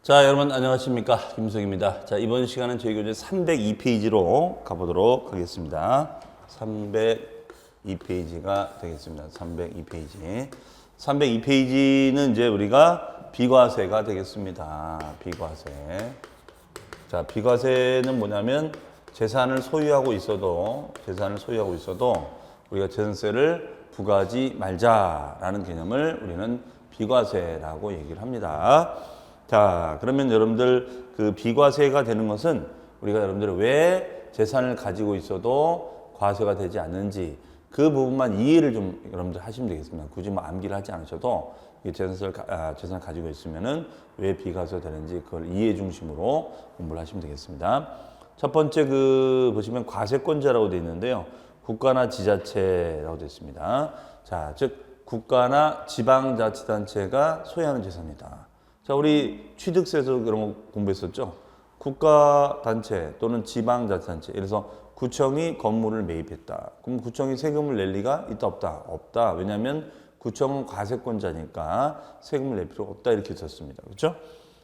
자, 여러분 안녕하십니까? 김석입니다. 자, 이번 시간은 저희 교재 302페이지로 가보도록 하겠습니다. 302페이지가 되겠습니다. 302페이지. 302페이지는 이제 우리가 비과세가 되겠습니다. 비과세. 자, 비과세는 뭐냐면 재산을 소유하고 있어도 우리가 재산세를 부과하지 말자라는 개념을 우리는 비과세라고 얘기를 합니다. 자, 그러면 여러분들 그 비과세가 되는 것은 우리가 여러분들 왜 재산을 가지고 있어도 과세가 되지 않는지 그 부분만 이해를 좀 여러분들 하시면 되겠습니다. 굳이 뭐 암기를 하지 않으셔도 재산을 가지고 있으면은 왜 비과세가 되는지 그걸 이해 중심으로 공부를 하시면 되겠습니다. 첫 번째 보시면 과세권자라고 되어 있는데요. 국가나 지자체라고 되어 있습니다. 자, 즉 국가나 지방자치단체가 소유하는 재산이다. 자, 우리 취득세에서 그런 거 공부했었죠. 국가단체 또는 지방자치단체. 그래서 구청이 건물을 매입했다. 그럼 구청이 세금을 낼 리가 있다 없다? 없다. 왜냐하면 구청은 과세권자니까 세금을 낼 필요가 없다. 이렇게 썼습니다. 그렇죠?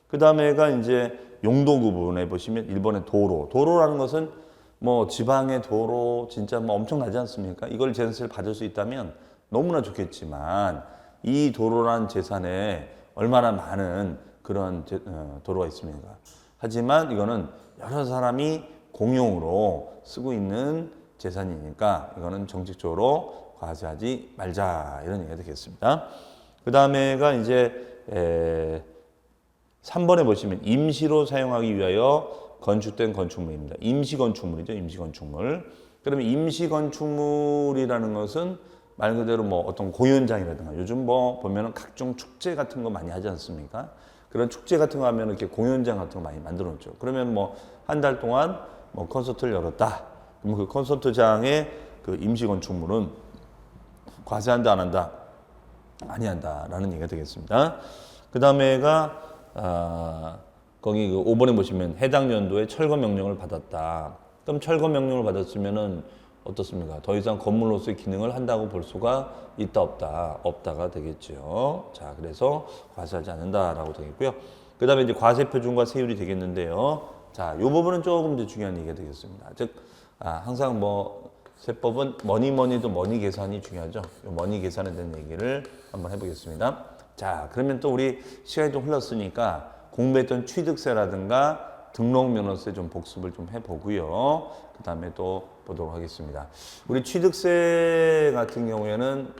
그 다음에가 이제 용도 구분에 보시면 1번의 도로. 도로라는 것은 뭐 지방의 도로 진짜 뭐 엄청나지 않습니까? 이걸 재산세를 받을 수 있다면 너무나 좋겠지만 이 도로란 재산에 얼마나 많은 그런 도로가 있습니까? 하지만 이거는 여러 사람이 공용으로 쓰고 있는 재산이니까 이거는 정책적으로 과세하지 말자 이런 얘기가 되겠습니다. 그 다음에가 이제 3번에 보시면 임시로 사용하기 위하여 건축된 건축물입니다. 임시건축물이죠. 임시건축물. 그러면 임시건축물이라는 것은 말 그대로 뭐 어떤 공연장이라든가 요즘 뭐 보면은 각종 축제 같은 거 많이 하지 않습니까? 그런 축제 같은 거 하면 이렇게 공연장 같은 거 많이 만들어 놓죠. 그러면 뭐 한 달 동안 뭐 콘서트를 열었다. 그럼 그 콘서트장의 그 임시 건축물은 과세한다 안 한다? 많이 한다라는 얘기가 되겠습니다. 그 다음에가 거기 그 5번에 보시면 해당 연도에 철거 명령을 받았다. 그럼 철거 명령을 받았으면은 어떻습니까? 더 이상 건물로서의 기능을 한다고 볼 수가 있다 없다? 없다가 되겠죠. 자, 그래서 과세하지 않는다라고 되겠고요. 그 다음에 이제 과세표준과 세율이 되겠는데요. 자, 이 부분은 조금 더 중요한 얘기가 되겠습니다. 즉, 항상 뭐 세법은 뭐니도 머니 계산이 중요하죠. 이 머니 계산에 대한 얘기를 한번 해보겠습니다. 자, 그러면 또 우리 시간이 좀 흘렀으니까 공부했던 취득세라든가 등록면허세 좀 복습을 좀 해보고요. 그 다음에 또 보도록 하겠습니다. 우리 취득세 같은 경우에는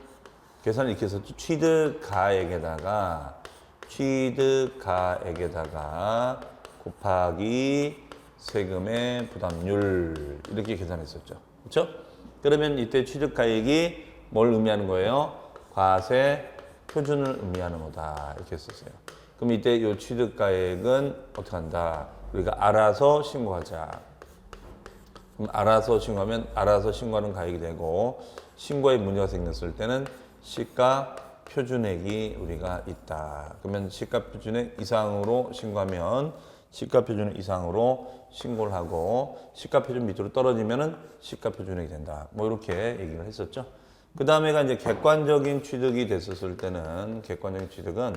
계산을 이렇게 해서 취득가액에다가 곱하기 세금의 부담률 이렇게 계산했었죠. 그렇죠? 그러면 이때 취득가액이 뭘 의미하는 거예요? 과세 표준을 의미하는 거다. 이렇게 했었어요. 그럼 이때 이 취득가액은 어떻게 한다? 우리가 알아서 신고하자. 그럼 알아서 신고하면 알아서 신고하는 가액이 되고 신고에 문제가 생겼을 때는 시가 표준액이 우리가 있다. 그러면 시가 표준액 이상으로 신고하면 시가 표준액 이상으로 신고를 하고 시가 표준 밑으로 떨어지면은 시가 표준액이 된다. 뭐 이렇게 얘기를 했었죠. 그 다음에가 이제 객관적인 취득이 됐었을 때는 객관적인 취득은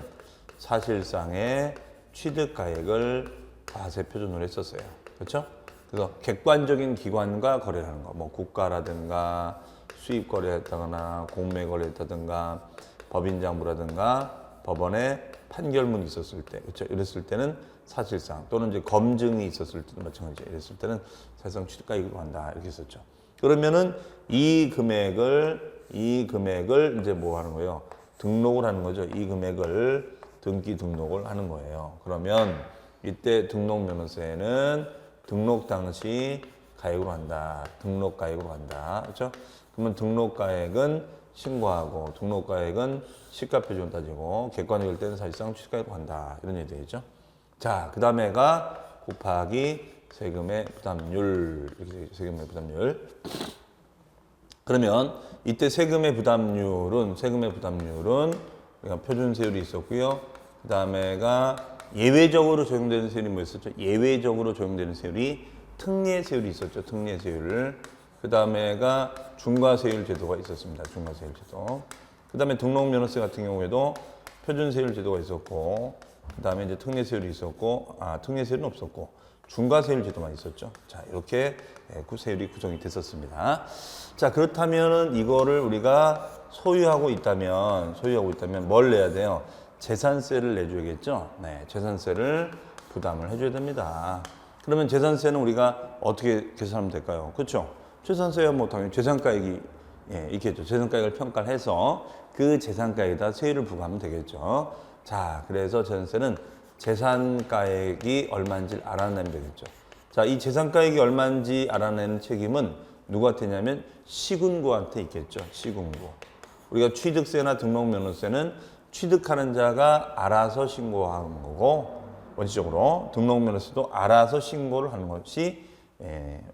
사실상의 취득가액을 과세 표준으로 했었어요. 그렇죠? 그래서 객관적인 기관과 거래를 하는 거, 뭐 국가라든가 수입 거래했다거나 공매 거래했다든가 법인장부라든가 법원에 판결문이 있었을 때, 그렇죠? 이랬을 때는 사실상 또는 이제 검증이 있었을 때도 마찬가지죠. 이랬을 때는 사실상 취득가액으로 한다 이렇게 했었죠. 그러면은 이 금액을 이제 뭐 하는 거예요? 등록을 하는 거죠. 이 금액을 등기 등록을 하는 거예요. 그러면 이때 등록면허세는 등록 당시 가액으로 한다. 등록가액으로 한다. 그렇죠? 그러면 등록가액은 신고하고 등록가액은 시가표준 따지고 객관적일 때는 사실상 취득가액으로 한다. 이런 얘기 되겠죠? 자, 그 다음에가 곱하기 세금의 부담률. 이렇게 세금의 부담률. 그러면 이때 세금의 부담률은 우리가 표준세율이 있었고요. 그 다음에가 예외적으로 적용되는 세율이 뭐였었죠? 예외적으로 적용되는 세율이 특례세율이 있었죠. 특례세율. 그 다음에가 중과세율 제도가 있었습니다. 중과세율 제도. 그 다음에 등록면허세 같은 경우에도 표준세율 제도가 있었고 그 다음에 이제 특례세율이 있었고, 특례세율은 없었고, 중과세율 제도만 있었죠. 자, 이렇게 세율이 구성이 됐었습니다. 자, 그렇다면은 이거를 우리가 소유하고 있다면 뭘 내야 돼요? 재산세를 내줘야겠죠. 네, 재산세를 부담을 해줘야 됩니다. 그러면 재산세는 우리가 어떻게 계산하면 될까요? 그렇죠? 재산세야 뭐 당연히 재산가액이 있겠죠. 재산가액을 평가를 해서 그 재산가액에다 세율을 부과하면 되겠죠. 자, 그래서 재산세는 재산가액이 얼마인지 알아내면 되겠죠. 자, 이 재산가액이 얼마인지 알아내는 책임은 누구한테 있냐면 시군구한테 있겠죠. 시군구. 우리가 취득세나 등록면허세는 취득하는 자가 알아서 신고하는 거고, 원칙적으로 등록면허세도 알아서 신고를 하는 것이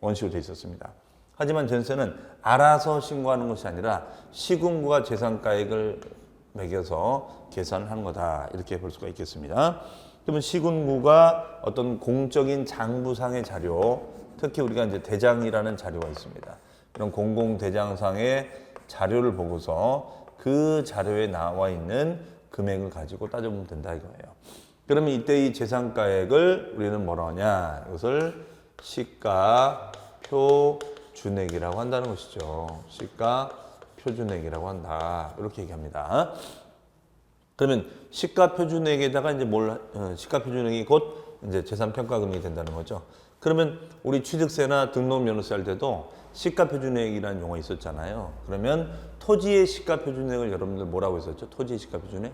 원칙으로 되어 있었습니다. 하지만 전세는 알아서 신고하는 것이 아니라 시군구가 재산가액을 매겨서 계산을 하는 거다, 이렇게 볼 수가 있겠습니다. 그러면 시군구가 어떤 공적인 장부상의 자료, 특히 우리가 이제 대장이라는 자료가 있습니다. 이런 공공대장상의 자료를 보고서 그 자료에 나와 있는 금액을 가지고 따져보면 된다 이거예요. 그러면 이때 이 재산가액을 우리는 뭐라 하냐? 이것을 시가 표준액이라고 한다는 것이죠. 시가 표준액이라고 한다, 이렇게 얘기합니다. 그러면 시가 표준액에다가 이제 시가 표준액이 곧 이제 재산 평가금액이 된다는 거죠. 그러면 우리 취득세나 등록면허세 할 때도 시가 표준액이라는 용어가 있었잖아요. 그러면 토지의 시가 표준액을 여러분들 뭐라고 했었죠? 토지의 시가 표준액?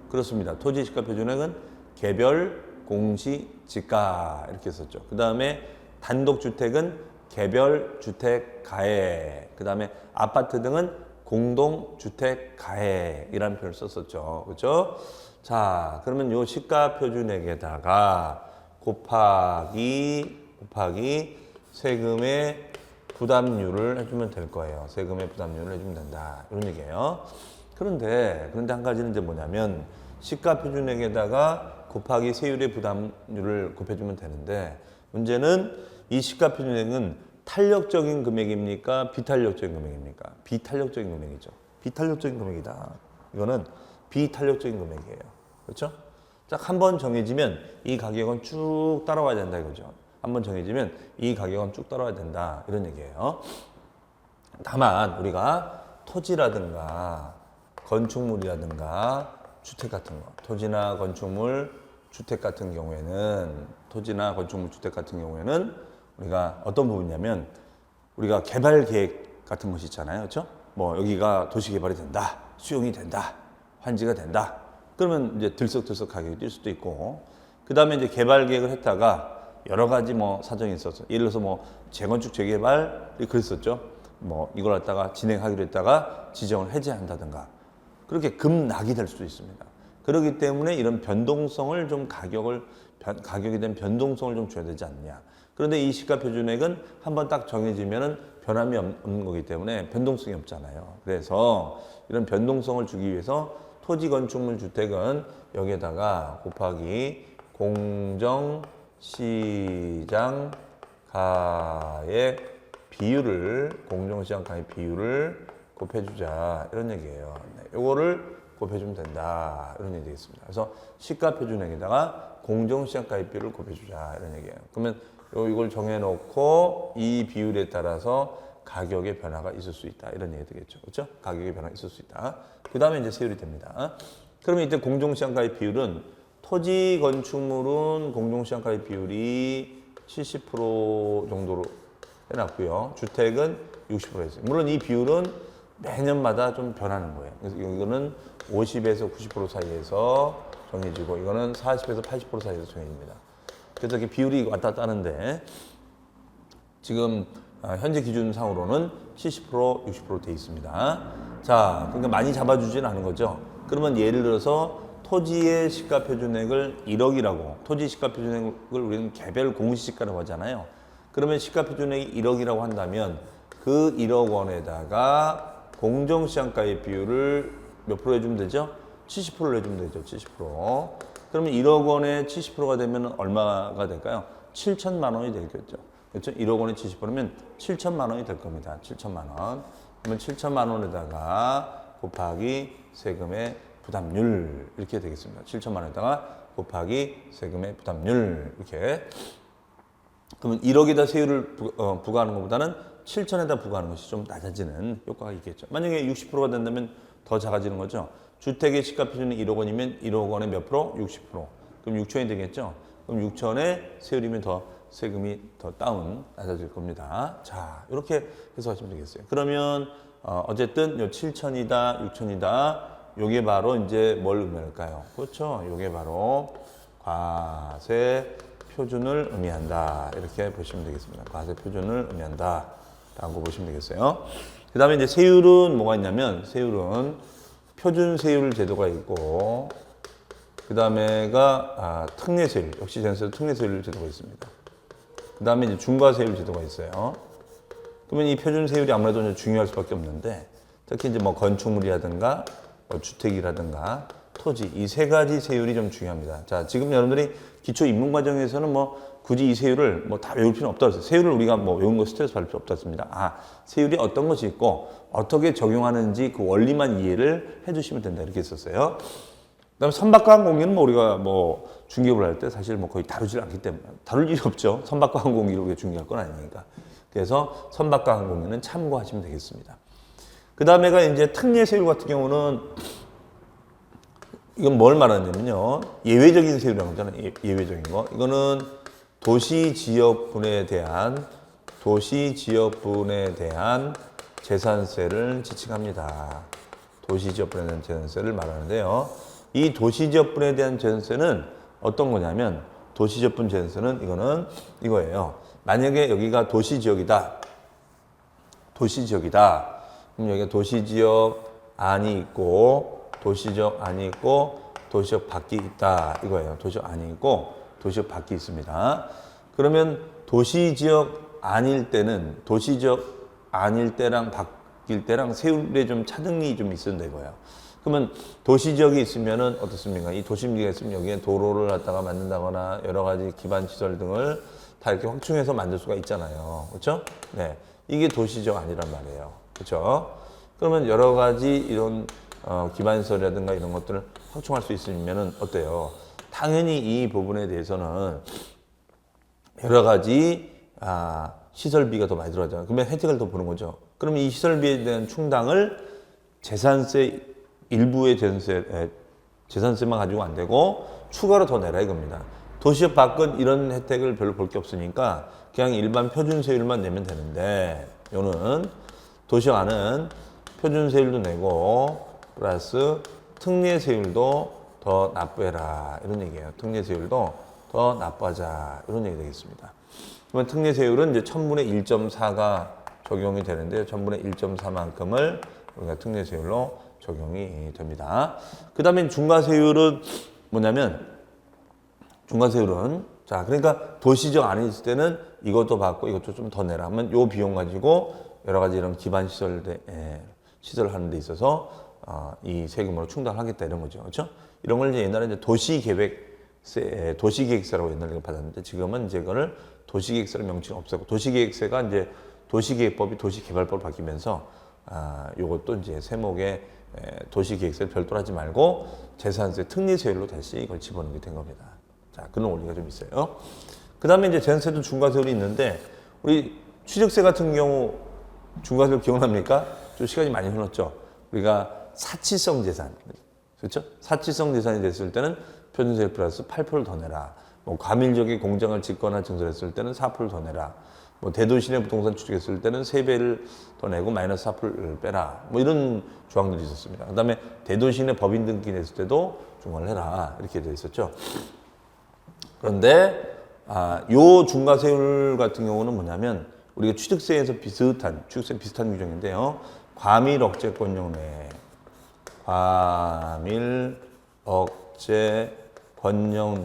그렇습니다. 토지의 시가 표준액은 개별, 공시, 지가 이렇게 했었죠. 그 다음에 단독주택은 개별, 주택, 가액. 그 다음에 아파트 등은 공동주택 가액이라는 표현을 썼었죠. 그렇죠? 자, 그러면 요 시가 표준액에다가 곱하기 세금의 부담률을 해주면 될 거예요. 세금의 부담률을 해주면 된다, 이런 얘기예요. 그런데 한 가지는 이제 뭐냐면 시가 표준액에다가 곱하기 세율의 부담률을 곱해주면 되는데, 문제는 이 시가 표준액은 탄력적인 금액입니까? 비탄력적인 금액입니까? 비탄력적인 금액이죠. 비탄력적인 금액이다. 이거는 비탄력적인 금액이에요. 그렇죠? 딱 한 번 정해지면 이 가격은 쭉 따라와야 된다 이거죠. 한 번 정해지면 이 가격은 쭉 따라와야 된다, 이런 얘기예요. 다만 우리가 토지라든가 건축물이라든가 주택 같은 거, 토지나 건축물, 주택 같은 경우에는 우리가 어떤 부분이냐면 우리가 개발 계획 같은 것이 있잖아요. 그렇죠? 뭐 여기가 도시 개발이 된다, 수용이 된다, 환지가 된다. 그러면 이제 들썩들썩 가격이 뛸 수도 있고, 그 다음에 이제 개발 계획을 했다가 여러 가지 뭐 사정이 있었어. 예를 들어서 뭐 재건축 재개발이 그랬었죠. 뭐 이걸 갖다가 진행하기로 했다가 지정을 해제한다든가, 그렇게 급락이 될 수도 있습니다. 그렇기 때문에 이런 변동성을 좀 가격에 대한 변동성을 좀 줘야 되지 않느냐. 그런데 이 시가 표준액은 한번 딱 정해지면은 변함이 없는 거기 때문에 변동성이 없잖아요. 그래서 이런 변동성을 주기 위해서 토지, 건축물, 주택은 여기에다가 곱하기 공정시장 가액 비율을, 공정시장 가액 비율을 곱해주자, 이런 얘기예요. 네, 요거를 곱해주면 된다, 이런 얘기 되겠습니다. 그래서 시가 표준액에다가 공정시장 가액 비율을 곱해주자, 이런 얘기예요. 그러면 이걸 정해놓고 이 비율에 따라서 가격의 변화가 있을 수 있다, 이런 얘기 되겠죠. 그렇죠? 가격의 변화가 있을 수 있다. 그 다음에 이제 세율이 됩니다. 그러면 이때 공정시장가액 비율은 토지 건축물은 공정시장가액 비율이 70% 정도로 해놨고요. 주택은 60% 했어요. 물론 이 비율은 매년마다 좀 변하는 거예요. 그래서 이거는 50에서 90% 사이에서 정해지고, 이거는 40에서 80% 사이에서 정해집니다. 그래서 이렇게 비율이 왔다 갔다 하는데, 지금 현재 기준상으로는 70%, 60% 돼 있습니다. 자, 그러니까 많이 잡아주지는 않은 거죠. 그러면 예를 들어서 토지의 시가 표준액을 1억이라고, 토지 시가 표준액을 우리는 개별 공시지가라고 하잖아요. 그러면 시가 표준액이 1억이라고 한다면 그 1억 원에다가 공정시장가의 비율을 몇 프로 해주면 되죠? 70%를 해주면 되죠. 70%. 그러면 1억 원에 70%가 되면 얼마가 될까요? 7천만 원이 되겠죠. 그렇죠? 1억 원에 70%면 7천만 원이 될 겁니다. 7천만 원. 그러면 7천만 원에다가 곱하기 세금의 부담률 이렇게 되겠습니다. 7천만 원에다가 곱하기 세금의 부담률 이렇게. 그러면 1억에다 세율을 부과하는 것보다는 7천에다 부과하는 것이 좀 낮아지는 효과가 있겠죠. 만약에 60%가 된다면 더 작아지는 거죠. 주택의 시가 표준이 1억 원이면 1억 원에 몇 프로? 60%. 그럼 6천이 되겠죠. 그럼 6천에 세율이면 더 세금이 더 낮아질 겁니다. 자, 이렇게 해서 하시면 되겠어요. 그러면 어쨌든 요 7천이다, 6천이다. 요게 바로 이제 뭘 의미할까요? 그렇죠. 요게 바로 과세 표준을 의미한다. 이렇게 보시면 되겠습니다. 과세 표준을 의미한다. 라고 보시면 되겠어요. 그 다음에 이제 세율은 뭐가 있냐면, 세율은 표준 세율 제도가 있고, 그 다음에가 특례 세율, 역시 전세도 특례 세율 제도가 있습니다. 그 다음에 이제 중과 세율 제도가 있어요. 그러면 이 표준 세율이 아무래도 이제 중요할 수밖에 없는데, 특히 이제 뭐 건축물이라든가, 뭐 주택이라든가, 토지, 이 세 가지 세율이 좀 중요합니다. 자, 지금 여러분들이 기초 입문 과정에서는 뭐 굳이 이 세율을 뭐 다 외울 필요는 없다고 했어요. 세율을 우리가 뭐 외운 거 스트레스 받을 필요 없다고 했습니다. 아, 세율이 어떤 것이 있고 어떻게 적용하는지 그 원리만 이해를 해주시면 된다 이렇게 했었어요. 그다음에 선박과 항공기는 뭐 우리가 뭐 중개업을 할 때 사실 뭐 거의 다루질 않기 때문에 다룰 일이 없죠. 선박과 항공기를 우리가 중개할 건 아니니까. 그래서 선박과 항공기는 참고하시면 되겠습니다. 그 다음에가 이제 특례 세율 같은 경우는 이건 뭘 말하냐면요. 예외적인 세율이라고 하잖아요. 예외적인 거. 이거는 도시 지역분에 대한 재산세를 지칭합니다. 도시 지역분에 대한 재산세를 말하는데요. 이 도시 지역분에 대한 재산세는 어떤 거냐면 도시 지역분 재산세는 이거는 이거예요. 만약에 여기가 도시 지역이다. 그럼 여기가 도시 지역 안이 있고 도시적 안이 있고 도시적 밖이 있다 이거예요. 도시적 안이 있고 도시적 밖이 있습니다. 그러면 도시지역 아닐 때는 도시적 아닐 때랑 바뀔 때랑 세율에 좀 차등이 좀 있는다 이거예요. 그러면 도시지역이 있으면은 어떻습니까? 이 도심지가 있으면 여기에 도로를 갖다가 만든다거나 여러 가지 기반 시설 등을 다 이렇게 확충해서 만들 수가 있잖아요. 그렇죠? 네, 이게 도시지역 아니란 말이에요. 그렇죠? 그러면 여러 가지 이런 기반시설이라든가 이런 것들을 확충할 수 있으면은 어때요? 당연히 이 부분에 대해서는 여러 가지 시설비가 더 많이 들어가잖아요. 그러면 혜택을 더 보는 거죠. 그러면 이 시설비에 대한 충당을 재산세 일부의 재산세만 가지고 안 되고 추가로 더 내라 이겁니다. 도시역 밖은 이런 혜택을 별로 볼 게 없으니까 그냥 일반 표준세율만 내면 되는데 요는 도시역 안은 표준세율도 내고 플러스 특례세율도 더 납부해라 이런 얘기예요. 특례세율도 더 납부하자 이런 얘기 되겠습니다. 그러면 특례세율은 이제 1000분의 1.4가 적용이 되는데 1000분의 1.4만큼을 우리가 특례세율로 적용이 됩니다. 그 다음에 중과세율은 뭐냐면 중과세율은 자 그러니까 도시적 안에 있을 때는 이것도 받고 이것도 좀 더 내라 하면 요 비용 가지고 여러 가지 이런 기반 시설을 하는 데 있어서 이 세금으로 충당하겠다 이런 거죠. 그렇죠? 이런 걸 이제 옛날에 이제 도시계획세라고 옛날에 받았는데 지금은 이제 그거를 도시계획세를 명칭 없애고 도시계획세가 이제 도시계획법이 도시개발법으로 바뀌면서 요것도 이제 세목에 도시계획세를 별도로 하지 말고 재산세 특례세율로 다시 이걸 집어넣게 된 겁니다. 자, 그런 원리가 좀 있어요. 그 다음에 이제 재산세도 중과세율이 있는데 우리 취득세 같은 경우 중과세율 기억납니까? 좀 시간이 많이 흘렀죠. 우리가 사치성 재산, 그렇죠? 사치성 재산이 됐을 때는 표준세율 플러스 8%를 더 내라. 뭐 과밀적인 공장을 짓거나 증설했을 때는 4%를 더 내라. 뭐 대도시 내 부동산 취득했을 때는 3배를 더 내고 마이너스 4%를 빼라. 뭐 이런 조항들이 있었습니다. 그다음에 대도시 내 법인 등기 냈을 때도 중과를 해라. 이렇게 되어 있었죠. 그런데 요 중과세율 같은 경우는 뭐냐면 우리가 취득세 비슷한 규정인데요. 과밀 억제권역 내에 과밀 억제권역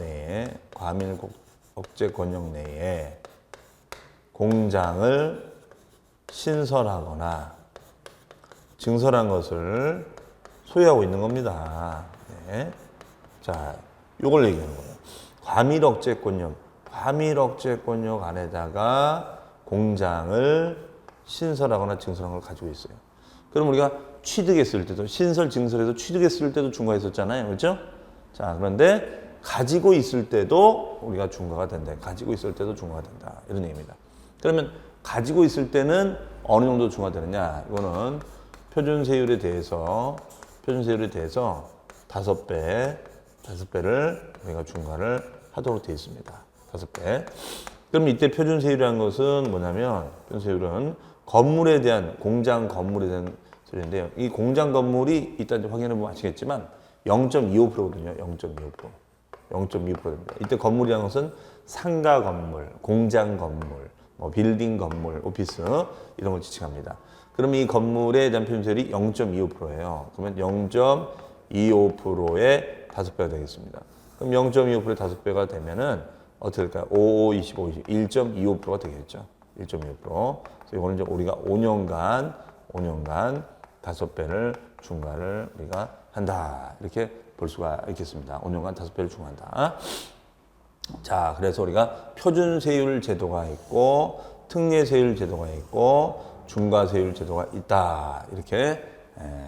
내에 공장을 신설하거나 증설한 것을 소유하고 있는 겁니다. 네. 자, 요걸 얘기하는 거예요. 과밀 억제권역 안에다가 공장을 신설하거나 증설한 걸 가지고 있어요. 그럼 우리가 취득했을 때도 신설 증설해서 취득했을 때도 중과가 있었잖아요. 그렇죠? 자, 그런데 가지고 있을 때도 우리가 중과가 된다. 가지고 있을 때도 중과가 된다. 이런 얘기입니다. 그러면 가지고 있을 때는 어느 정도 중과되느냐? 이거는 표준세율에 대해서 5배를 우리가 중과를 하도록 되어 있습니다. 5배. 그럼 이때 표준세율이라는 것은 뭐냐면 표준세율은 건물에 대한 공장 건물에 대한 세율인데요. 이 공장 건물이 이따 확인해 보면 아시겠지만 0.25%거든요. 0.25%입니다. 이때 건물이라는 것은 상가 건물, 공장 건물, 뭐 빌딩 건물, 오피스 이런 걸 지칭합니다. 그럼 이 건물에 대한 표준세율이 0.25%예요. 그러면 0.25%의 5배가 되겠습니다. 그럼 0.25%의 5배가 되면은 어떻게 될까요? 5, 25, 1.25%가 되겠죠. 1.25%. 그래서 이거는 이제 우리가 5년간 5배를 중과를 우리가 한다. 이렇게 볼 수가 있겠습니다. 5년간 5배를 중과한다. 자, 그래서 우리가 표준세율 제도가 있고 특례세율 제도가 있고 중과세율 제도가 있다. 이렇게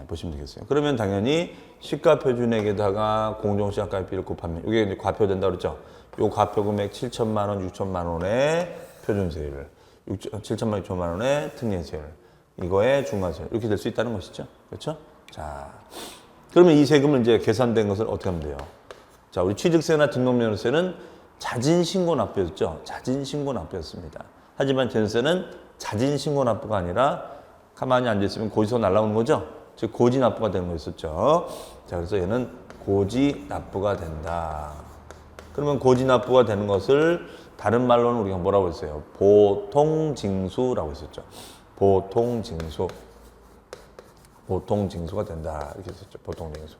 보시면 되겠어요. 그러면 당연히 시가표준액에다가 공정시장가액비를 곱하면 이게 이제 과표된다 그랬죠. 요 과표 금액 7천만 원, 6천만 원의 표준세율, 7천만 원, 6천만 원의 특례세율, 이거의 중과세율 이렇게 될 수 있다는 것이죠. 그렇죠? 자, 그러면 이 세금을 이제 계산된 것을 어떻게 하면 돼요? 자, 우리 취득세나 등록면허세는 자진신고 납부였죠. 자진신고 납부였습니다. 하지만 전세는 자진신고 납부가 아니라 가만히 앉아있으면 고지서 날라오는 거죠. 즉 고지 납부가 되는 거였었죠. 자, 그래서 얘는 고지 납부가 된다. 그러면 고지 납부가 되는 것을 다른 말로는 우리가 뭐라고 했어요? 보통징수라고 했었죠. 보통징수가 된다. 이렇게 했었죠. 보통징수.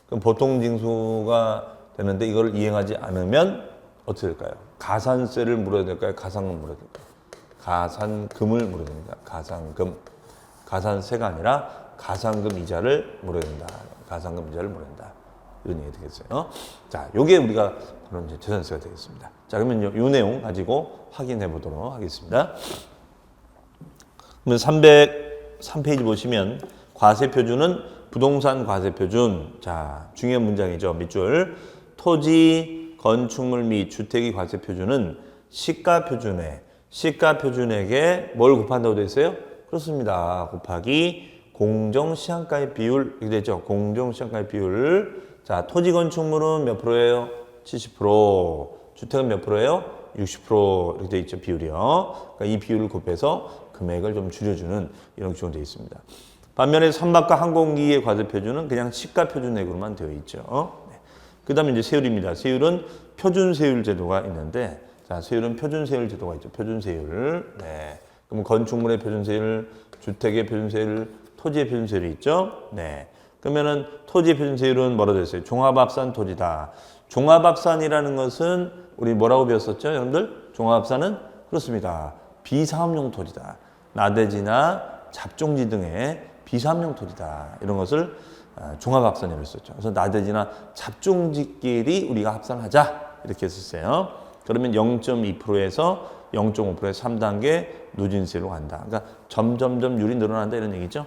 그럼 보통징수가 되는데 이걸 이행하지 않으면 어떻게 될까요? 가산세를 물어야 될까요? 가산금을 물어야 될까요? 가산금을 물어야 됩니다. 가산금. 가산세가 아니라 가산금 이자를 물어야 된다. 가산금 이자를 물어야 된다. 이런 얘기 되겠어요. 자, 요게 우리가 바로 이제 재산세가 되겠습니다. 자, 그러면 요 내용 가지고 확인해 보도록 하겠습니다. 그러면 303페이지 보시면 과세표준은 부동산 과세표준. 자, 중요한 문장이죠. 밑줄. 토지, 건축물 및 주택의 과세표준은 시가표준액에 뭘 곱한다고 되어 있어요? 그렇습니다. 곱하기 공정시장가액 비율 이렇게 되죠. 공정시장가액 비율. 자, 토지 건축물은 몇 프로예요? 70%. 주택은 몇 프로예요? 60% 이렇게 되어 있죠. 비율이요. 그러니까 이 비율을 곱해서 금액을 좀 줄여주는 이런 규정이 되어 있습니다. 반면에 선박과 항공기의 과세표준은 그냥 시가표준액으로만 되어 있죠. 네. 그 다음에 이제 세율입니다. 세율은 표준세율 제도가 있는데, 자, 세율은 표준세율 제도가 있죠. 표준세율. 네. 그럼 건축물의 표준세율, 주택의 표준세율, 토지의 표준세율이 있죠. 네. 그러면은 토지의 표준세율은 뭐라고 되어 있어요? 종합합산 토지다. 종합합산이라는 것은 우리 뭐라고 배웠었죠, 여러분들? 종합합산은 그렇습니다. 비사업용 토지다. 나대지나 잡종지 등의 비사업용 토지다. 이런 것을 종합합산이라고 했었죠. 그래서 나대지나 잡종지끼리 우리가 합산하자. 이렇게 했었어요. 그러면 0.2%에서 0.5%의 3단계 누진세로 간다. 그러니까 점점율이 늘어난다 이런 얘기죠.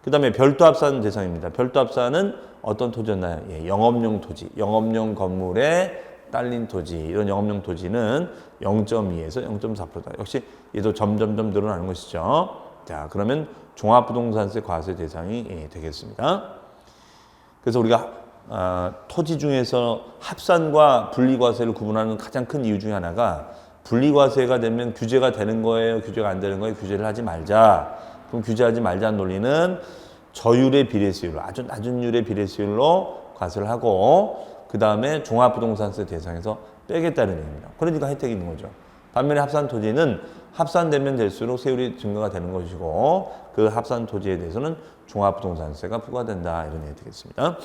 그 다음에 별도합산 대상입니다. 별도합산은 어떤 토지였나요? 예, 영업용 토지, 영업용 건물에 딸린 토지, 이런 영업용 토지는 0.2에서 0.4%다. 역시 얘도 점점점 늘어나는 것이죠. 자, 그러면 종합부동산세 과세 대상이 되겠습니다. 그래서 우리가 토지 중에서 합산과 분리과세를 구분하는 가장 큰 이유 중에 하나가 분리과세가 되면 규제가 되는 거예요, 규제가 안 되는 거예요, 규제를 하지 말자. 그럼 규제하지 말자는 논리는 저율의 비례세율로, 아주 낮은 율의 비례세율로 과세를 하고 그 다음에 종합부동산세 대상에서 빼겠다는 얘기입니다. 그러니까 혜택이 있는 거죠. 반면에 합산 토지는 합산되면 될수록 세율이 증가가 되는 것이고 그 합산 토지에 대해서는 종합부동산세가 부과된다. 이런 얘기 되겠습니다.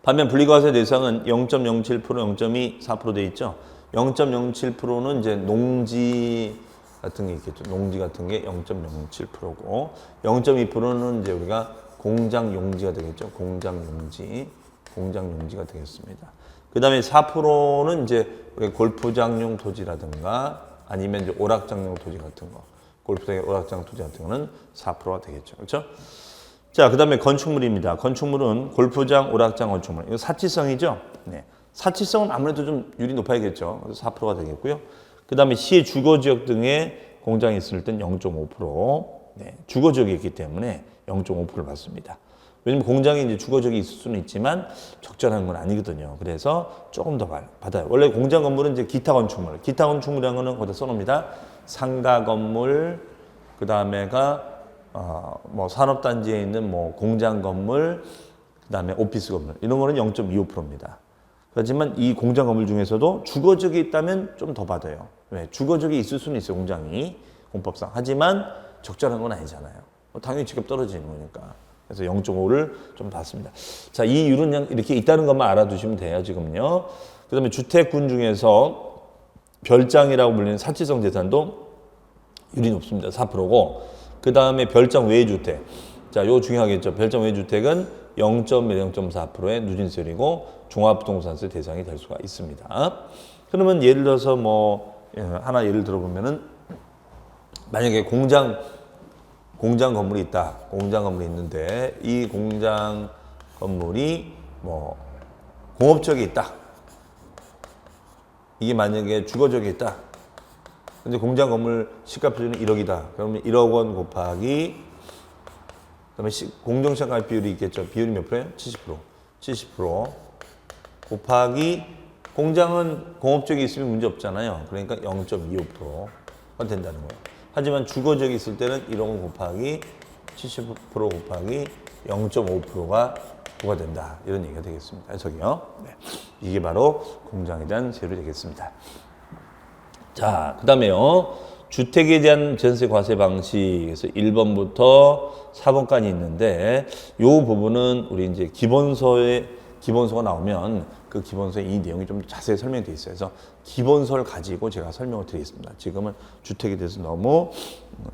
반면 분리과세 대상은 0.07%, 0.24% 돼 있죠. 0.07%는 이제 농지 같은 게 있겠죠. 농지 같은 게 0.07%고 0.2%는 이제 우리가 공장 용지가 되겠죠. 공장 용지가 되겠습니다. 그 다음에 4%는 이제 우리 골프장용 토지라든가 아니면 이제 오락장용 토지 같은 거, 골프장의 오락장 토지 같은 거는 4%가 되겠죠. 그렇죠? 자, 그 다음에 건축물입니다. 건축물은 골프장, 오락장 건축물. 이거 사치성이죠? 네. 사치성은 아무래도 좀 율이 높아야겠죠. 그래서 4%가 되겠고요. 그 다음에 시의 주거지역 등에 공장이 있을 땐 0.5%. 네. 주거지역이 있기 때문에 0.5%를 받습니다. 왜냐면 공장이 이제 주거지역이 있을 수는 있지만 적절한 건 아니거든요. 그래서 조금 더 받아요. 원래 공장 건물은 이제 기타 건축물. 기타 건축물이라는 거는 거기다 써놓습니다. 상가 건물, 그 다음에가 뭐 산업단지에 있는 뭐 공장 건물, 그 다음에 오피스 건물. 이런 거는 0.25%입니다. 하지만 이 공장 건물 중에서도 주거지역이 있다면 좀 더 받아요. 왜? 주거지역이 있을 수는 있어요, 공장이. 공법상. 하지만 적절한 건 아니잖아요. 당연히 직업 떨어지는 거니까. 그래서 0.5를 좀 받습니다. 자, 이 율은 그냥 이렇게 있다는 것만 알아두시면 돼요, 지금요. 그 다음에 주택군 중에서 별장이라고 불리는 사치성 재산도 율이 높습니다. 4%고. 그 다음에 별장 외주택. 자, 요 중요하겠죠. 별장 외주택은 0.4%의 누진세율이고 종합부동산세 대상이 될 수가 있습니다. 그러면 예를 들어서 뭐 하나 예를 들어보면은 만약에 공장 건물이 있다. 공장 건물이 있는데 이 공장 건물이 뭐 공업지역에 있다. 이게 만약에 주거지역에 있다. 근데 공장 건물 시가 표준은 1억이다. 그러면 1억 원 곱하기 그다음에 공정시가가액 비율이 있겠죠. 비율이 몇 프로예요? 70%. 70% 곱하기 공장은 공업지역이 있으면 문제 없잖아요. 그러니까 0.25%가 된다는 거예요. 하지만 주거지역이 있을 때는 1억 원 곱하기 70% 곱하기 0.5%가 부과된다. 이런 얘기가 되겠습니다. 해석이요. 네. 이게 바로 공장에 대한 세율이 되겠습니다. 자, 그 다음에요. 주택에 대한 전세 과세 방식에서 1번부터 4번까지 있는데 요 부분은 우리 이제 기본서가 나오면 그 기본서에 이 내용이 좀 자세히 설명되어 있어요. 그래서 기본서를 가지고 제가 설명을 드리겠습니다. 지금은 주택에 대해서 너무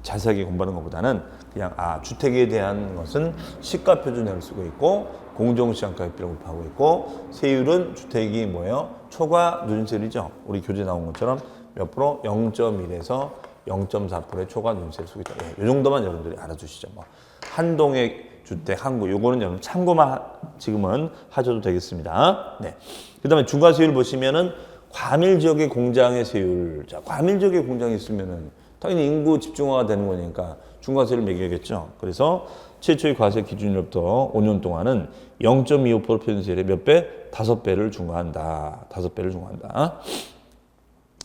자세하게 공부하는 것보다는 그냥 주택에 대한 것은 시가 표준을 쓰고 있고 공정시장가액비를 곱하고 있고 세율은 주택이 뭐예요? 초과 누진세율이죠. 우리 교재 나온 것처럼 몇 프로? 0.1에서 0.4%의 초과 누진세를 쓰고 있다. 이 정도만 여러분들이 알아주시죠. 뭐 한동의 주택, 항구, 요거는 여러분 참고만 지금은 하셔도 되겠습니다. 네. 그 다음에 중과세율 보시면은 과밀 지역의 공장의 세율. 자, 과밀 지역의 공장이 있으면은 당연히 인구 집중화가 되는 거니까 중과세율을 매겨야겠죠. 그래서 최초의 과세 기준으로부터 5년 동안은 0.25% 표준세율의 몇 배? 5배를 중과한다. 5배를 중과한다.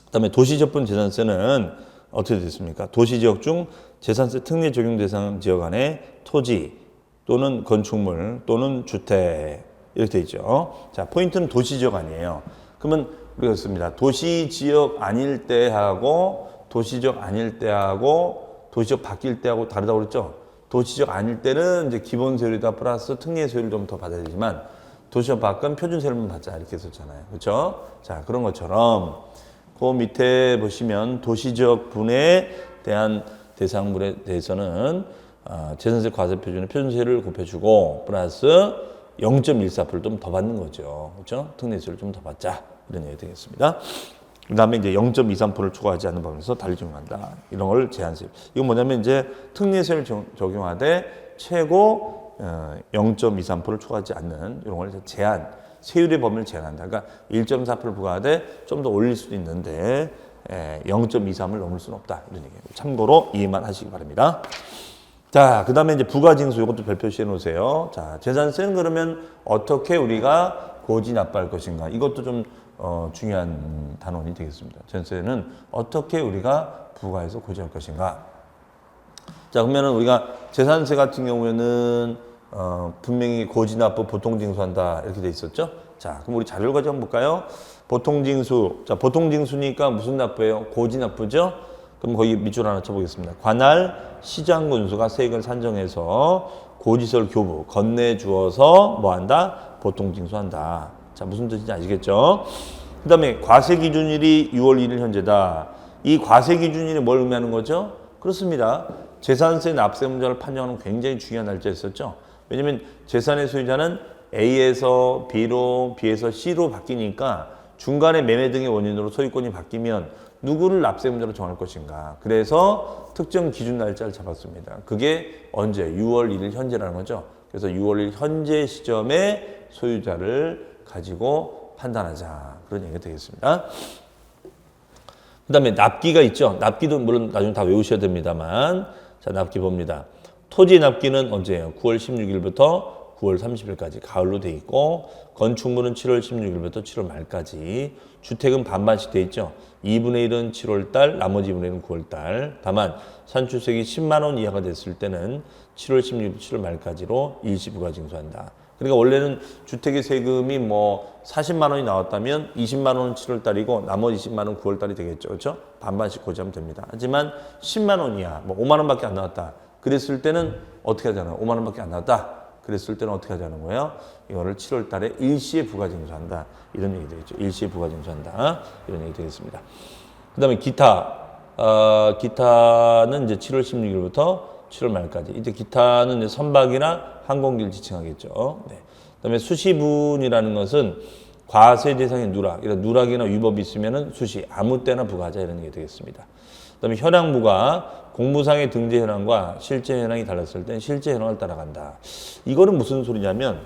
그 다음에 도시적분 재산세는 어떻게 됐습니까? 도시지역 중 재산세 특례 적용 대상 지역 안에 토지 또는 건축물 또는 주택 이렇게 돼 있죠. 자, 포인트는 도시지역 아니에요. 그러면 우리가 씁니다. 도시지역 아닐 때하고 도시지역 아닐 때하고 도시지역 바뀔 때하고 다르다고 그랬죠. 도시지역 아닐 때는 이제 기본세율이다 플러스 특례세율을 좀 더 받아야 되지만 도시지역 밖은 표준세율만 받자 이렇게 했었잖아요. 그렇죠? 자, 그런 것처럼 그 밑에 보시면 도시지역 분에 대한 대상물에 대해서는 재산세 과세 표준에 표준세율을 곱해주고 플러스 0.14%를 좀 더 받는 거죠. 그렇죠? 특례세율을 좀 더 받자. 이런 얘기가 되겠습니다. 그 다음에 이제 0.23%를 초과하지 않는 범위에서 달리 적용한다. 이런 걸 제한세율. 이건 뭐냐면 이제 특례세율을 적용하되 최고 0.23%를 초과하지 않는 이런 걸 제한. 세율의 범위를 제한한다. 그러니까 1.4% 부과하되 좀 더 올릴 수도 있는데 0.23을 넘을 수는 없다. 이런 얘기예요. 참고로 이해만 하시기 바랍니다. 자, 그 다음에 이제 부가징수 이것도 별표시해 놓으세요. 자, 재산세는 그러면 어떻게 우리가 고지 납부할 것인가? 이것도 좀 중요한 단원이 되겠습니다. 재산세는 어떻게 우리가 부과해서 고지할 것인가? 자, 그러면은 우리가 재산세 같은 경우에는 분명히 고지납부 보통징수한다 이렇게 돼 있었죠. 자, 그럼 우리 자료를 가지고 한번 볼까요? 보통징수. 자, 보통징수니까 무슨 납부예요? 고지납부죠. 그럼 거기 밑줄 하나 쳐보겠습니다. 관할 시장군수가 세액을 산정해서 고지서를 교부 건네주어서 뭐한다? 보통징수한다. 자, 무슨 뜻인지 아시겠죠? 그 다음에 과세기준일이 6월 1일 현재다. 이 과세기준일이 뭘 의미하는 거죠? 그렇습니다. 재산세 납세 문제를 판정하는 굉장히 중요한 날짜였었죠. 왜냐하면 재산의 소유자는 A에서 B로, B에서 C로 바뀌니까 중간에 매매 등의 원인으로 소유권이 바뀌면 누구를 납세문자로 정할 것인가. 그래서 특정 기준 날짜를 잡았습니다. 그게 언제? 6월 1일 현재라는 거죠. 그래서 6월 1일 현재 시점에 소유자를 가지고 판단하자. 그런 얘기가 되겠습니다. 그 다음에 납기가 있죠. 납기도 물론 나중에 다 외우셔야 됩니다만. 자, 납기 봅니다. 토지 납기는 언제예요? 9월 16일부터 9월 30일까지 가을로 돼 있고, 건축물은 7월 16일부터 7월 말까지, 주택은 반반씩 돼 있죠. 2분의 1은 7월 달, 나머지 2분의 1은 9월 달. 다만 산출세액이 10만 원 이하가 됐을 때는 7월 16일부터 7월 말까지로 일시 부가징수한다. 그러니까 원래는 주택의 세금이 뭐 40만 원이 나왔다면 20만 원은 7월 달이고 나머지 20만 원은 9월 달이 되겠죠. 그렇죠? 반반씩 고지하면 됩니다. 하지만 10만 원 이하, 뭐 5만 원밖에 안 나왔다. 그랬을 때는 어떻게 하잖아요? 5만 원밖에 안 나왔다. 그랬을 때는 어떻게 하자는 거예요? 이거를 7월 달에 일시에 부가징수한다. 이런 얘기 되겠죠. 일시에 부가징수한다. 이런 얘기 되겠습니다. 그 다음에 기타는 이제 7월 16일부터 7월 말까지. 이때 기타는 이제 선박이나 항공기를 지칭하겠죠. 네. 그 다음에 수시분이라는 것은 과세 대상의 누락, 이런 누락이나 위법이 있으면은 수시, 아무 때나 부과하자 이런 얘기 되겠습니다. 그 다음에 현황부가 공무상의 등재 현황과 실제 현황이 달랐을 땐 실제 현황을 따라간다. 이거는 무슨 소리냐면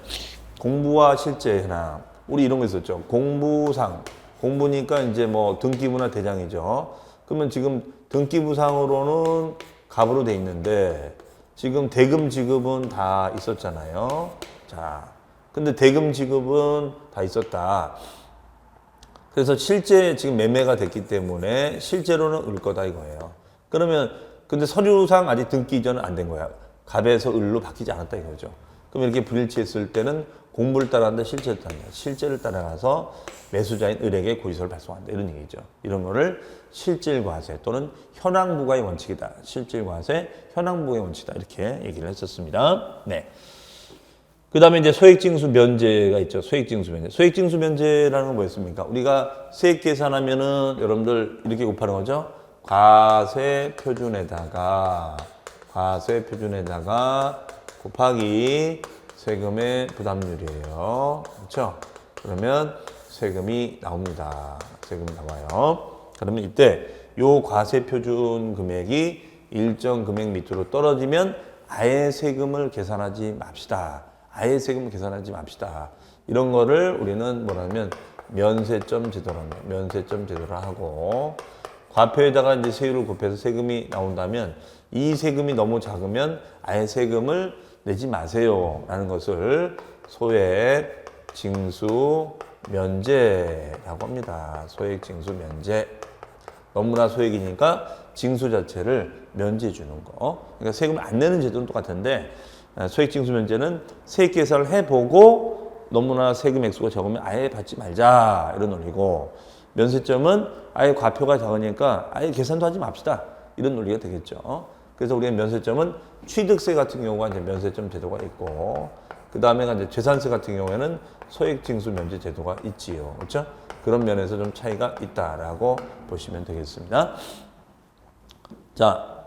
공부와 실제 현황, 우리 이런 거 있었죠. 공부상, 공부니까 이제 뭐 등기부나 대장이죠. 그러면 지금 등기부상으로는 갑으로 돼 있는데 지금 대금 지급은 다 있었잖아요. 자, 근데 대금 지급은 다 있었다. 그래서 실제 지금 매매가 됐기 때문에 실제로는 을 거다 이거예요. 그러면 근데 서류상 아직 등기 이전은 안 된 거야. 갑에서 을로 바뀌지 않았다 이거죠. 그럼 이렇게 불일치했을 때는 공부를 따라간다, 실제를 따라간다. 실제를 따라가서 매수자인 을에게 고지서를 발송한다. 이런 얘기죠. 이런 거를 실질과세 또는 현황부과의 원칙이다. 실질과세, 현황부과의 원칙이다. 이렇게 얘기를 했었습니다. 네. 그 다음에 이제 소액징수 면제가 있죠. 소액징수 면제. 소액징수 면제라는 건 뭐였습니까? 우리가 세액 계산하면은 여러분들 이렇게 곱하는 거죠. 과세 표준에다가 곱하기 세금의 부담률이에요. 그렇죠? 그러면 세금이 나옵니다. 세금이 나와요. 그러면 이때 요 과세 표준 금액이 일정 금액 밑으로 떨어지면 아예 세금을 계산하지 맙시다. 아예 세금을 계산하지 맙시다. 이런 거를 우리는 뭐라면 면세점 제도랍니다. 면세점 제도를 하고 과표에다가 이제 세율을 곱해서 세금이 나온다면 이 세금이 너무 작으면 아예 세금을 내지 마세요라는 것을 소액 징수 면제라고 합니다. 소액 징수 면제. 너무나 소액이니까 징수 자체를 면제해 주는 거. 그러니까 세금을 안 내는 제도는 똑같은데 소액 징수 면제는 세액 계산을 해보고 너무나 세금 액수가 적으면 아예 받지 말자 이런 논리고, 면세점은 아예 과표가 작으니까 아예 계산도 하지 맙시다 이런 논리가 되겠죠. 그래서 우리가 면세점은 취득세 같은 경우가 이제 면세점 제도가 있고, 그 다음에가 이제 재산세 같은 경우에는 소액 징수 면제 제도가 있지요. 그렇죠? 그런 면에서 좀 차이가 있다라고 보시면 되겠습니다. 자,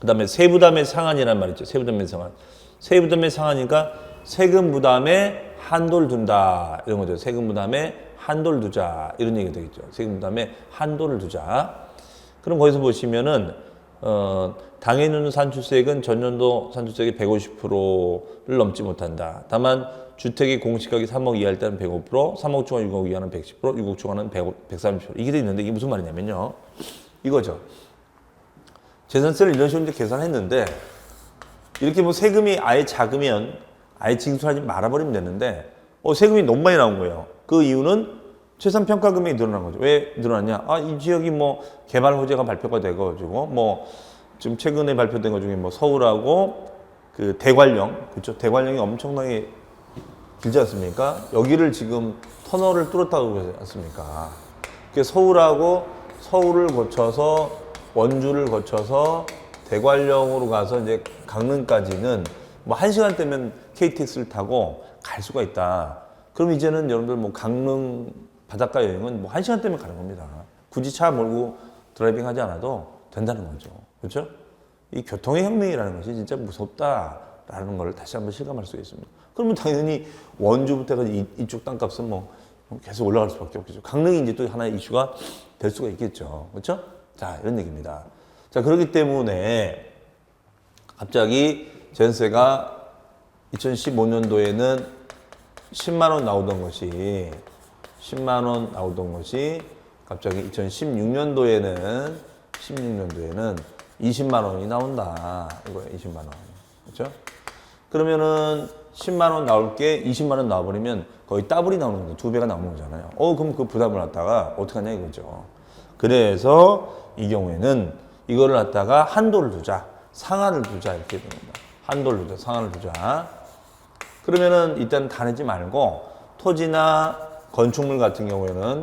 그 다음에 세부담의 상한이라는 말 있죠. 세부담의 상한. 세부담의 상한이니까 세금 부담에 한도를 둔다. 이런 거죠. 세금 부담에 한도를 두자. 이런 얘기가 되겠죠. 세금 부담에 한도를 두자. 그럼 거기서 보시면은, 당해주는 산출세액은 전년도 산출세액의 150%를 넘지 못한다. 다만, 주택의 공시가격이 3억 이하일 때는 105%, 3억 초과 6억 이하는 110%, 6억 초과는 130%. 이게 돼 있는데 이게 무슨 말이냐면요. 이거죠. 재산세를 이런 식으로 계산했는데 이렇게 뭐 세금이 아예 작으면 아예 징수하지 말아버리면 되는데 세금이 너무 많이 나온 거예요. 그 이유는 재산평가 금액이 늘어난 거죠. 왜 늘어났냐? 이 지역이 뭐 개발 호재가 발표가 돼가지고 뭐 지금 최근에 발표된 것 중에 뭐 서울하고 그 대관령, 그렇죠? 대관령이 엄청나게 길지 않습니까? 여기를 지금 터널을 뚫었다고 그러지 않습니까? 그 서울을 거쳐서 원주를 거쳐서 대관령으로 가서 이제 강릉까지는 뭐 1시간 되면 KTX를 타고 갈 수가 있다. 그럼 이제는 여러분들 뭐 강릉 바닷가 여행은 뭐 1시간 되면 가는 겁니다. 굳이 차 몰고 드라이빙 하지 않아도 된다는 거죠. 그렇죠? 이 교통의 혁명이라는 것이 진짜 무섭다라는 걸 다시 한번 실감할 수 있습니다. 그러면 당연히 원주부터 해서 이쪽 땅값은 뭐 계속 올라갈 수밖에 없겠죠. 강릉이 이제 또 하나의 이슈가 될 수가 있겠죠. 그렇죠? 자, 이런 얘기입니다. 자, 그렇기 때문에 갑자기 전세가 2015년도에는 10만 원 나오던 것이 갑자기 2016년도에는 20만 원이 나온다. 이거예요. 20만 원. 그렇죠? 그러면은 10만 원 나올 게 20만 원 나와버리면 거의 더블이 나오는 거죠. 2배가 나오는 거잖아요. 그럼 그 부담을 갖다가 어떡하냐 이거죠. 그래서 이 경우에는 이거를 갖다가 한도를 두자. 상한을 두자. 이렇게 됩니다. 한도를 두자. 상한을 두자. 그러면은 일단 다 내지 말고 토지나 건축물 같은 경우에는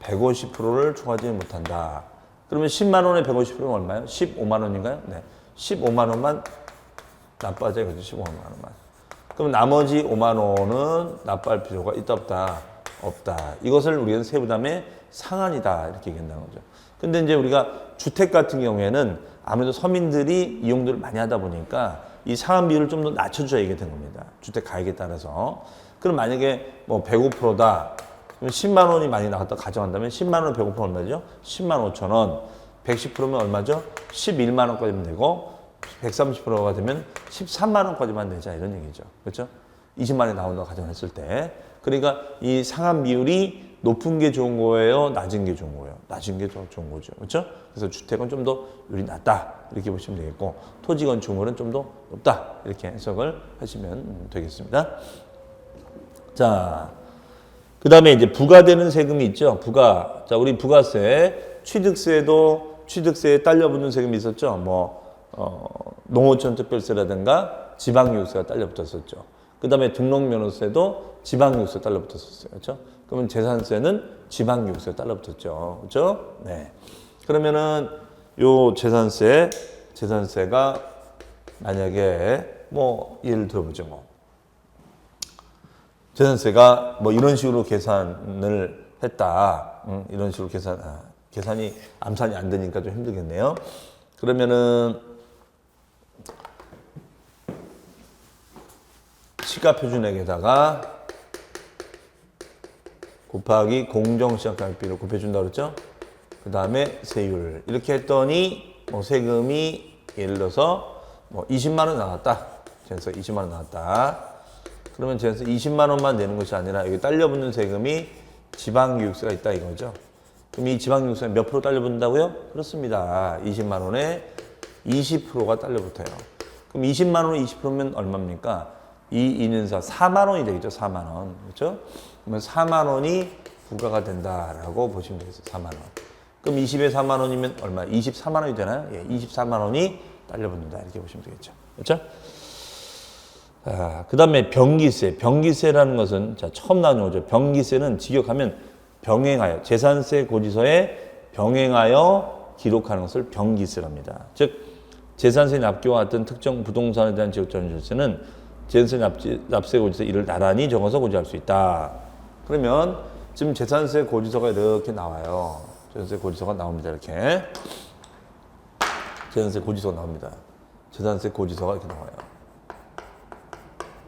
150%를 초과하지 못한다. 그러면 10만 원에 150%는 얼마예요? 15만 원인가요? 네. 15만 원만 납부하자 이거죠. 15만 원만. 그럼 나머지 5만 원은 납부할 필요가 있다 없다? 없다. 이것을 우리는 세부담의 상한이다 이렇게 얘기한다는 거죠. 근데 이제 우리가 주택 같은 경우에는 아무래도 서민들이 이용도를 많이 하다 보니까 이 상한 비율을 좀 더 낮춰줘야 이게 된 겁니다. 주택 가격에 따라서. 그럼 만약에 뭐 105%다. 그럼 10만 원이 많이 나갔다 가져간다면 10만 원 105% 얼마죠? 10만 5천 원. 110%면 얼마죠? 11만 원까지면 되고 130%가 되면 13만 원까지만 내자 이런 얘기죠. 그렇죠? 20만 원이 나온다고 가정했을 때. 그러니까 이 상한 비율이 높은 게 좋은 거예요? 낮은 게 좋은 거예요? 낮은 게 더 좋은 거죠. 그렇죠? 그래서 주택은 좀 더 율이 낮다. 이렇게 보시면 되겠고 토지 건축물은 좀 더 높다. 이렇게 해석을 하시면 되겠습니다. 자, 그 다음에 이제 부과되는 세금이 있죠. 부과. 자, 우리 부가세, 취득세에 딸려붙는 세금이 있었죠. 농어촌 특별세라든가 지방유세가 딸려붙었었죠. 그 다음에 등록면허세도 지방유세 딸려붙었었어요. 그렇죠? 그러면 재산세는 지방유세 딸려붙었죠. 그렇죠? 네. 그러면은 요 재산세가 만약에 예를 들어보죠. 재산세가 이런 식으로 계산을 했다. 이런 식으로 계산이 암산이 안 되니까 좀 힘들겠네요. 그러면은 시가표준액에다가 곱하기 공정시장가격비를 곱해준다고 그랬죠? 그 다음에 세율. 이렇게 했더니 세금이 예를 들어서 20만 원 나왔다. 재산세 20만 원 나왔다. 그러면 재산세 20만 원만 내는 것이 아니라 여기 딸려붙는 세금이 지방교육세가 있다 이거죠. 그럼 이 지방교육세는 몇 프로 딸려붙는다고요? 그렇습니다. 20만 원에 20%가 딸려붙어요. 그럼 20만 원에 20%면 얼마입니까? 2인사 4만 원이 되겠죠. 4만 원. 그렇죠? 그러면 4만 원이 부과가 된다라고 보시면 되겠어요. 4만 원. 그럼 20에 4만 원이면 얼마? 24만 원이 되나요? 예, 24만 원이 딸려붙는다. 이렇게 보시면 되겠죠. 그렇죠? 그 다음에 병기세. 병기세라는 것은 처음 나오는 거죠. 병기세는 직역하면 병행하여, 재산세 고지서에 병행하여 기록하는 것을 병기세랍니다. 즉, 재산세 납기와 같은 특정 부동산에 대한 지역전환세는 재산세 납세 고지서 이를 나란히 적어서 고지할 수 있다. 그러면 지금 재산세 고지서가 이렇게 나와요. 재산세 고지서가 나옵니다. 이렇게. 재산세 고지서가 나옵니다. 재산세 고지서가 이렇게 나와요.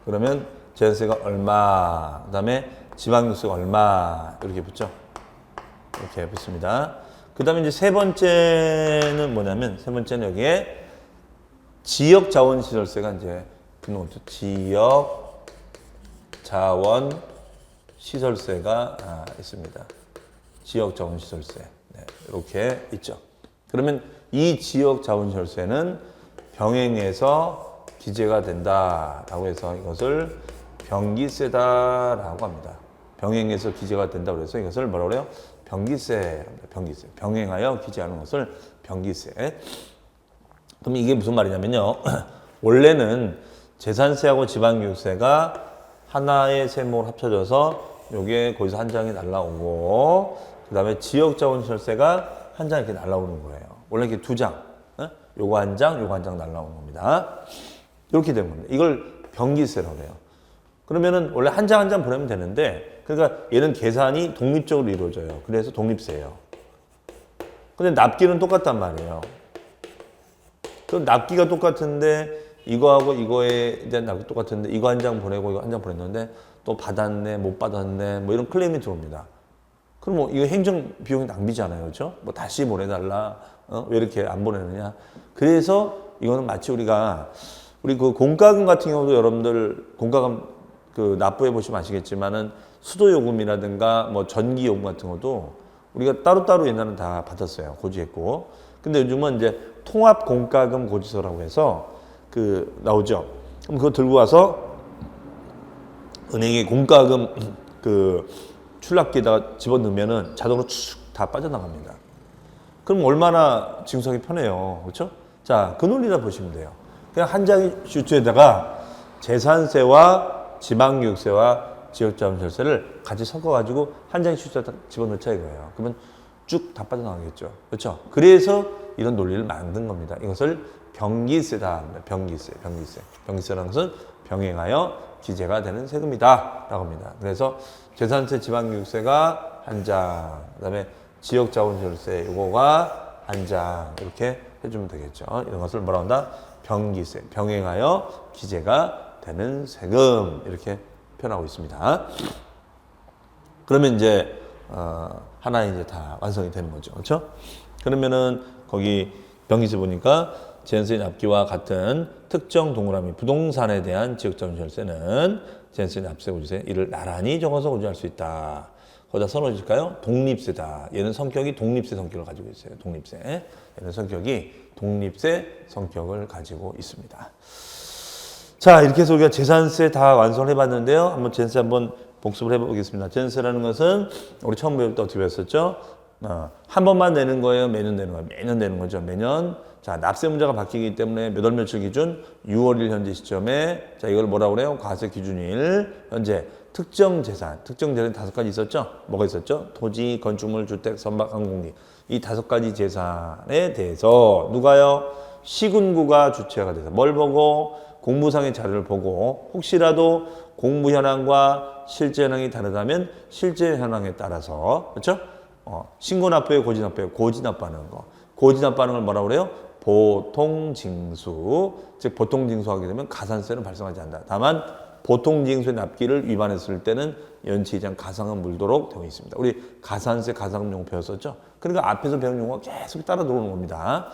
그러면 재산세가 얼마, 그 다음에 지방유세가 얼마, 이렇게 붙죠. 이렇게 붙습니다. 그 다음에 이제 세 번째는 뭐냐면, 세 번째는 여기에 지역자원시설세가 이제 붙는 거죠. 지역자원시설세가 있습니다. 지역자원시설세. 네, 이렇게 있죠. 그러면 이 지역자원시설세는 병행해서 기재가 된다라고 해서 이것을 병기세다라고 합니다. 병행해서 기재가 된다고 해서 이것을 뭐라고 그래요? 병기세랍니다. 병기세. 병행하여 기재하는 것을 병기세. 그럼 이게 무슨 말이냐면요. 원래는 재산세하고 지방유세가 하나의 세목으로 합쳐져서 요게 거기서 한 장이 날라오고 그 다음에 지역자원시설세가 한 장 이렇게 날라오는 거예요. 원래 이렇게 두 장. 요거 한 장, 요거 한 장 날라오는 겁니다. 이렇게 된 겁니다. 이걸 병기세라고 해요. 그러면은 원래 한 장 한 장 보내면 되는데, 그러니까 얘는 계산이 독립적으로 이루어져요. 그래서 독립세예요. 근데 납기는 똑같단 말이에요. 그 납기가 똑같은데, 이거하고 이거에 대한 납기 똑같은데, 이거 한 장 보내고 이거 한 장 보냈는데, 또 받았네, 못 받았네, 뭐 이런 클레임이 들어옵니다. 그럼 뭐 이거 행정 비용이 낭비잖아요, 그렇죠? 뭐 다시 보내달라, 왜 이렇게 안 보내느냐? 그래서 이거는 마치 우리 그 공과금 같은 경우도 여러분들 공과금 그 납부해 보시면 아시겠지만은 수도 요금이라든가 뭐 전기 요금 같은 것도 우리가 따로따로 옛날에는 다 받았어요, 고지했고. 근데 요즘은 이제 통합 공과금 고지서라고 해서 그 나오죠. 그럼 그거 들고 와서 은행에 공과금 그 출납기에다가 집어넣으면은 자동으로 쭉 다 빠져나갑니다. 그럼 얼마나 징수하기 편해요. 그렇죠? 자, 그 논리다 보시면 돼요. 그냥 한 장의 슈트에다가 재산세와 지방교육세와 지역자원세를 같이 섞어가지고 한 장의 슈트에다 집어넣자 이거예요. 그러면 쭉 다 빠져나가겠죠. 그렇죠? 그래서 이런 논리를 만든 겁니다. 이것을 병기세다 합니다. 병기세라는 것은 병행하여 기재가 되는 세금이다 라고 합니다. 그래서 재산세, 지방교육세가 한 장, 그다음에 지역자원세율세 요거가 한 장 이렇게 해주면 되겠죠. 이런 것을 뭐라 한다? 병기세, 병행하여 기재가 되는 세금 이렇게 표현하고 있습니다. 그러면 이제 하나 이제 다 완성이 되는 거죠, 그렇죠? 그러면은 거기 병기세 보니까 재산세 납기와 같은 특정 동그라미 부동산에 대한 지역자원세는 재산세 납세 고지세 이를 나란히 적어서 고지할 수 있다. 거기다 써놓으실까요? 독립세다. 얘는 성격이 독립세 성격을 가지고 있어요. 독립세. 얘는 성격이 독립세 성격을 가지고 있습니다. 자, 이렇게 해서 우리가 재산세 다 완성해 봤는데요. 한번 재산세 한번 복습을 해보겠습니다. 재산세라는 것은 우리 처음 배울 때 어떻게 배웠었죠? 한 번만 내는 거예요? 매년 내는 거예요? 매년 내는 거죠. 매년. 자, 납세 문자가 바뀌기 때문에 몇 월 며칠 기준? 6월 1일 현재 시점에 자, 이걸 뭐라고 그래요? 과세 기준일 현재 특정 재산이 5가지 있었죠? 뭐가 있었죠? 토지, 건축물, 주택, 선박, 항공기. 이 5가지 재산에 대해서 누가요? 시군구가 주체가 돼서 뭘 보고? 공무상의 자료를 보고 혹시라도 공무 현황과 실제 현황이 다르다면 실제 현황에 따라서 그렇죠? 신고 납부에 고지 납부에 고지 납부하는 거. 고지 납부하는 걸 뭐라고 그래요? 보통징수. 즉 보통징수하게 되면 가산세는 발생하지 않는다. 다만 보통징수의 납기를 위반했을 때는 연체 이상 가상은 물도록 되어 있습니다. 우리 가산세, 가상금 용어 배웠었죠? 그러니까 앞에서 배운 용어가 계속 따라 들어오는 겁니다.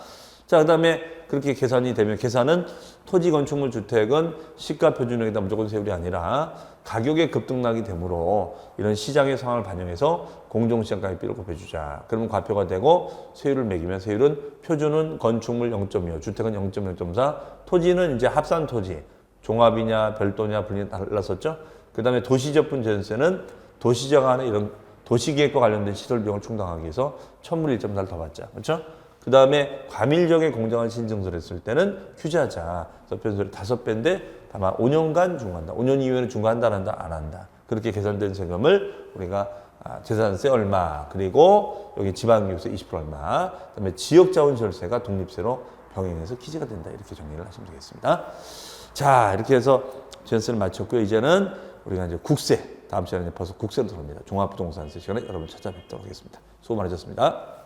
자, 그 다음에 그렇게 계산이 되면 계산은 토지, 건축물, 주택은 시가 표준액에다 무조건 세율이 아니라 가격의 급등락이 되므로 이런 시장의 상황을 반영해서 공정시장가격비를 곱해주자. 그러면 과표가 되고 세율을 매기면 세율은 표준은 건축물 0.25, 주택은 0.0.4, 토지는 이제 합산 토지, 종합이냐 별도냐 분이 달랐었죠. 그 다음에 도시접분 재산세는 도시적 안에 이런 도시계획과 관련된 시설 비용을 충당하기 위해서 천물 1.4를 더 받자. 그렇죠? 그 다음에 과밀적인 공정한 신증서를 했을 때는 규제하자. 그래서 변소리 5배인데 다만 5년간 중과한다. 5년 이후에는 중과한다, 안 한다, 안 한다. 그렇게 계산된 세금을 우리가 재산세 얼마, 그리고 여기 지방교육세 20% 얼마, 그다음에 지역자원시설세가 독립세로 병행해서 기재가 된다. 이렇게 정리를 하시면 되겠습니다. 자, 이렇게 해서 재산세를 마쳤고요. 이제는 우리가 이제 국세, 다음 시간에 벌써 국세로 들어옵니다. 종합부동산세 시간에 여러분 찾아뵙도록 하겠습니다. 수고 많으셨습니다.